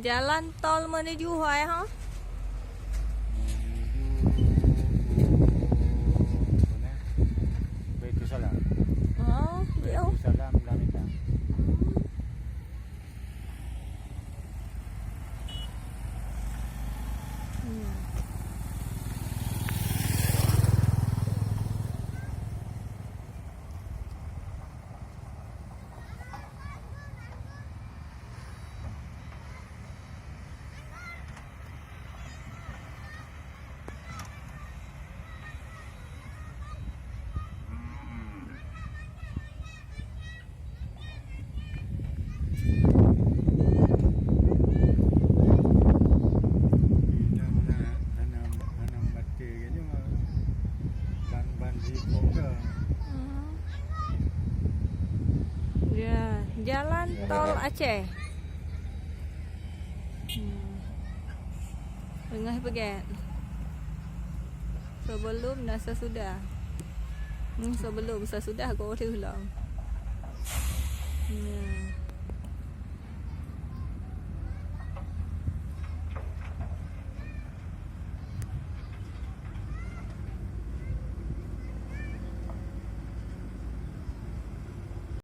Jalan tol menuju Huai ha? Baitul Salam. Oh, jauh. Baitul Salam Lamitang. Ya, jalan tol Aceh. Tengah pegat. Sebelum dan sesudah. Sebelum sesudah kau ulang.